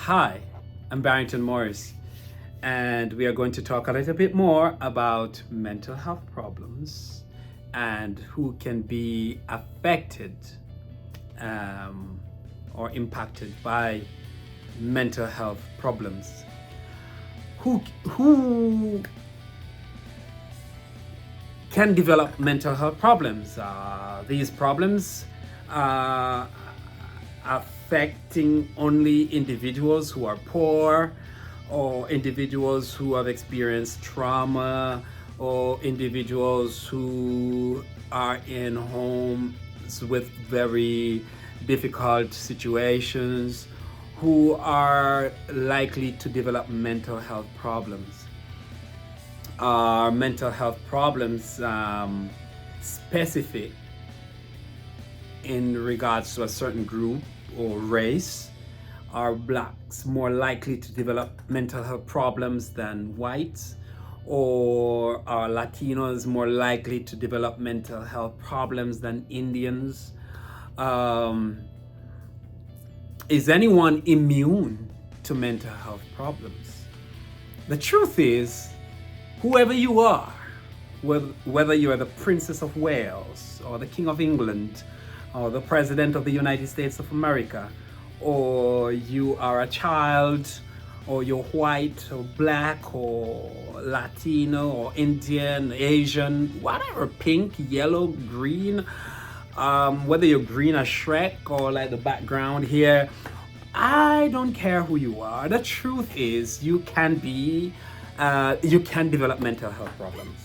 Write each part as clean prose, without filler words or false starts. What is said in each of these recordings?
Hi, I'm Barrington Morris, and we are going to talk a little bit more about mental health problems and who can be affected or impacted by mental health problems. Who can develop mental health problems? These problems affecting only individuals who are poor, or individuals who have experienced trauma, or individuals who are in homes with very difficult situations, who are likely to develop mental health problems. Are mental health problems specific in regards to a certain group or race? Are blacks more likely to develop mental health problems than whites? Or are Latinos more likely to develop mental health problems than Indians? Is anyone immune to mental health problems? The truth is, whoever you are, whether you are the Princess of Wales or the King of England or the President of the United States of America, or you are a child, or you're white or black or Latino or Indian, Asian, whatever, pink, yellow, green, whether you're green as Shrek or like the background here, I don't care who you are. The truth is you can develop mental health problems.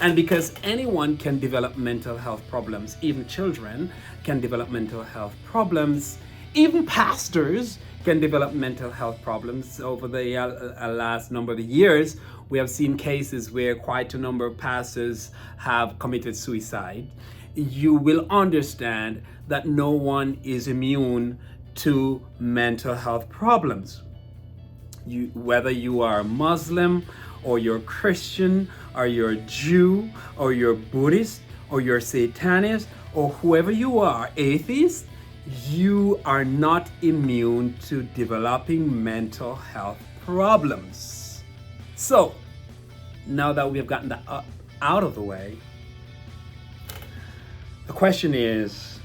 And because anyone can develop mental health problems, even children can develop mental health problems, even pastors can develop mental health problems. Over the last number of years, we have seen cases where quite a number of pastors have committed suicide. You will understand that no one is immune to mental health problems. Whether you are a Muslim, or you're Christian, or you're Jew, or you're Buddhist, or you're Satanist, or whoever you are, atheist, you are not immune to developing mental health problems. So, now that we have gotten that out of the way, the question is,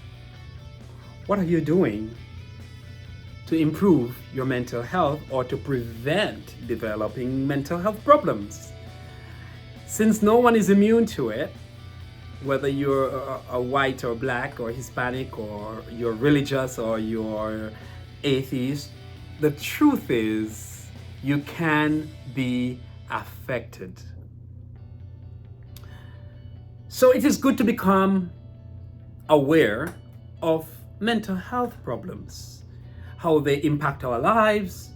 what are you doing to improve your mental health or to prevent developing mental health problems? Since no one is immune to it, whether you're a white or black or Hispanic, or you're religious or you're atheist, the truth is you can be affected. So it is good to become aware of mental health problems, how they impact our lives,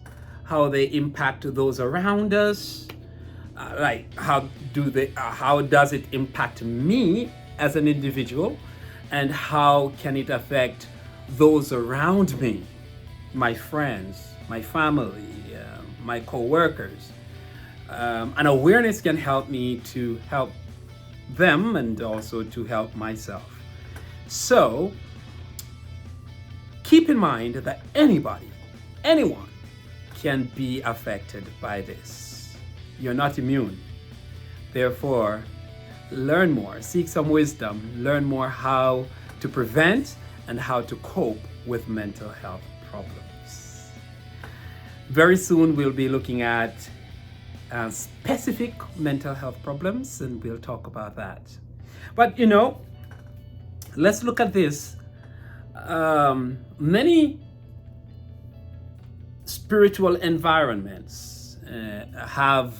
how they impact those around us, how does it impact me as an individual, and how can it affect those around me, my friends, my family, my co-workers. And awareness can help me to help them and also to help myself. So keep in mind that anyone can be affected by this. You're not immune. Therefore, learn more, seek some wisdom, learn more how to prevent and how to cope with mental health problems. Very soon we'll be looking at specific mental health problems, and we'll talk about that. But let's look at this. Many spiritual environments have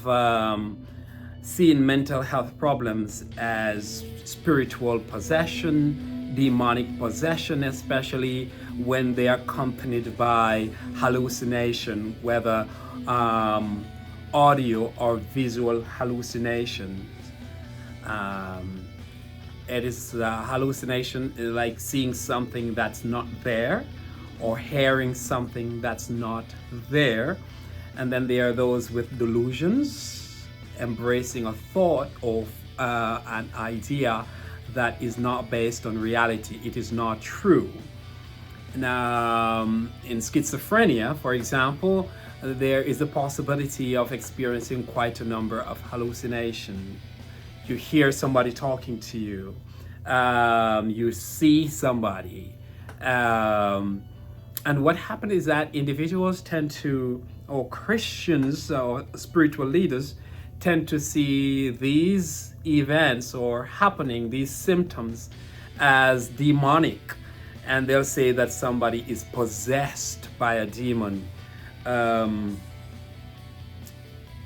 seen mental health problems as spiritual possession, demonic possession, especially when they are accompanied by hallucination, whether audio or visual hallucinations. It is hallucination, like seeing something that's not there, or hearing something that's not there. And then there are those with delusions, embracing a thought of an idea that is not based on reality. It is not true. Now, in schizophrenia, for example, there is a possibility of experiencing quite a number of hallucinations. You hear somebody talking to you, you see somebody. And what happens is that individuals tend to, or Christians or spiritual leaders, tend to see these events or happening, these symptoms, as demonic. And they'll say that somebody is possessed by a demon.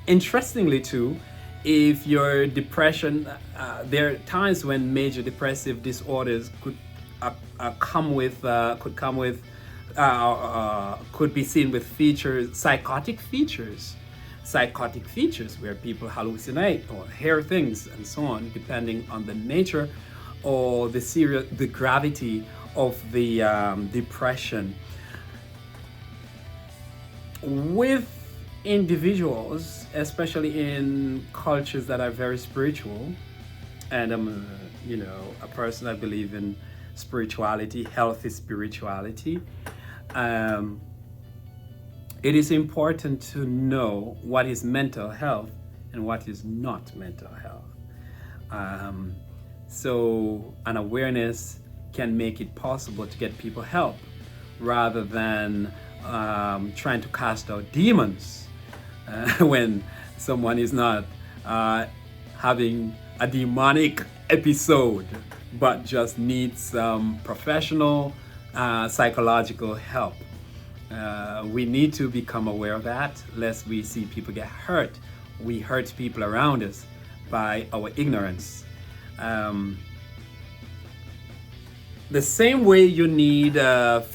Interestingly, too, if your depression, there are times when major depressive disorders could could be seen with features, psychotic features where people hallucinate or hear things and so on, depending on the nature or the gravity of the depression. With individuals, especially in cultures that are very spiritual, and I'm a person that believe in spirituality, healthy spirituality, it is important to know what is mental health and what is not mental health. So an awareness can make it possible to get people help rather than trying to cast out demons when someone is not having a demonic episode but just needs some professional psychological help. We need to become aware of that, lest we see people get hurt. We hurt people around us by our ignorance. The same way you need a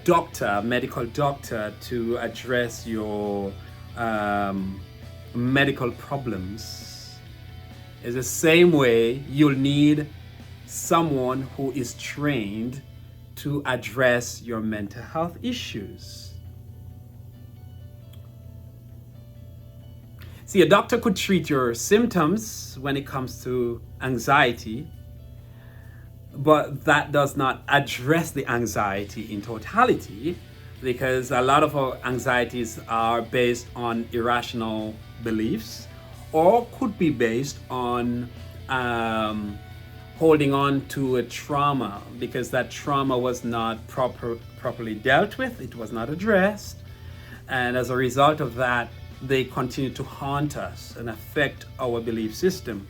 doctor, a medical doctor, to address your medical problems, is the same way you'll need someone who is trained to address your mental health issues. See, a doctor could treat your symptoms when it comes to anxiety, but that does not address the anxiety in totality, because a lot of our anxieties are based on irrational beliefs, or could be based on holding on to a trauma because that trauma was not properly dealt with, it was not addressed, and as a result of that, they continue to haunt us and affect our belief system.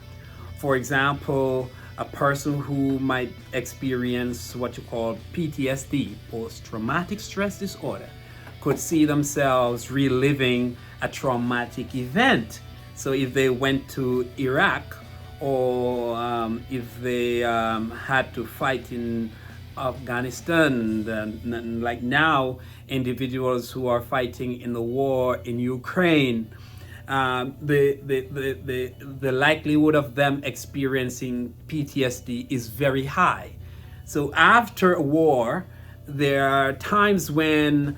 For example, a person who might experience what you call PTSD, post-traumatic stress disorder, could see themselves reliving a traumatic event. So if they went to Iraq, or if they had to fight in Afghanistan, and like now, individuals who are fighting in the war in Ukraine, the likelihood of them experiencing PTSD is very high. So after a war, there are times when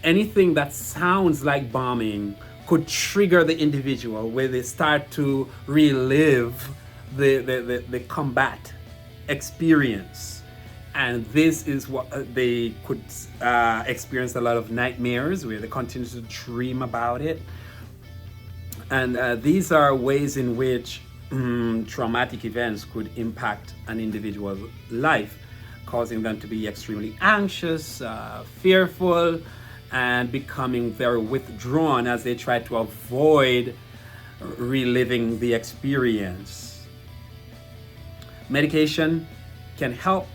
anything that sounds like bombing could trigger the individual, where they start to relive the combat experience. And this is what they could experience a lot of nightmares, where they continue to dream about it. And these are ways in which traumatic events could impact an individual's life, causing them to be extremely anxious, fearful, and becoming very withdrawn as they try to avoid reliving the experience. Medication can help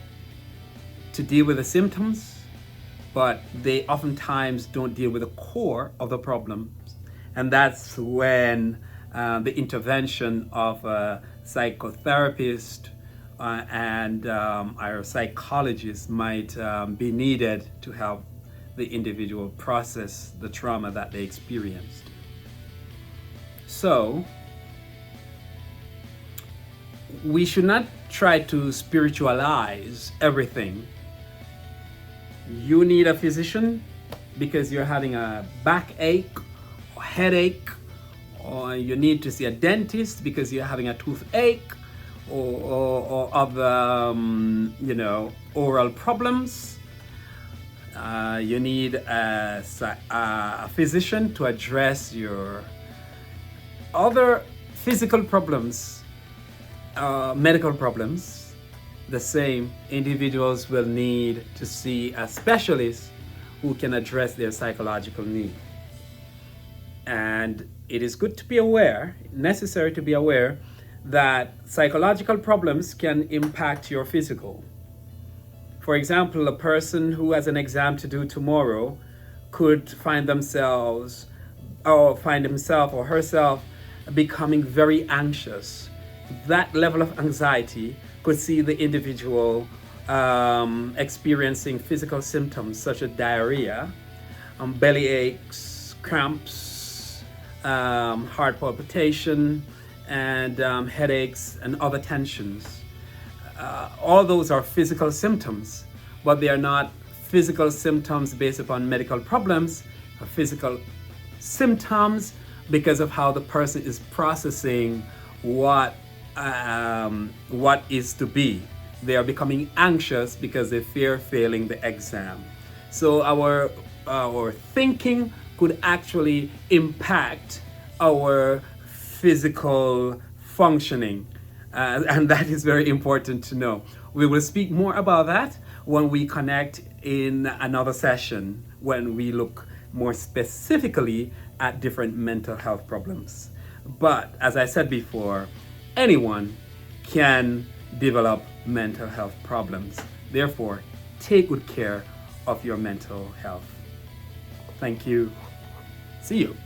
to deal with the symptoms, but they oftentimes don't deal with the core of the problems. And that's when the intervention of a psychotherapist and our psychologist might be needed to help the individual process the trauma that they experienced. So, we should not try to spiritualize everything. You need a physician because you're having a backache or headache, or you need to see a dentist because you're having a toothache, or other, oral problems, you need a physician to address your other physical problems, medical problems. The same individuals will need to see a specialist who can address their psychological need. And it is good to be aware, necessary to be aware, that psychological problems can impact your physical. For example, a person who has an exam to do tomorrow could find himself or herself becoming very anxious. That level of anxiety could see the individual experiencing physical symptoms such as diarrhea, belly aches, cramps, heart palpitation, and headaches and other tensions. All those are physical symptoms, but they are not physical symptoms based upon medical problems, or physical symptoms because of how the person is processing what is to be. They are becoming anxious because they fear failing the exam. So our thinking could actually impact our physical functioning. And that is very important to know. We will speak more about that when we connect in another session, when we look more specifically at different mental health problems. But as I said before, anyone can develop mental health problems. Therefore, take good care of your mental health. Thank you. See you.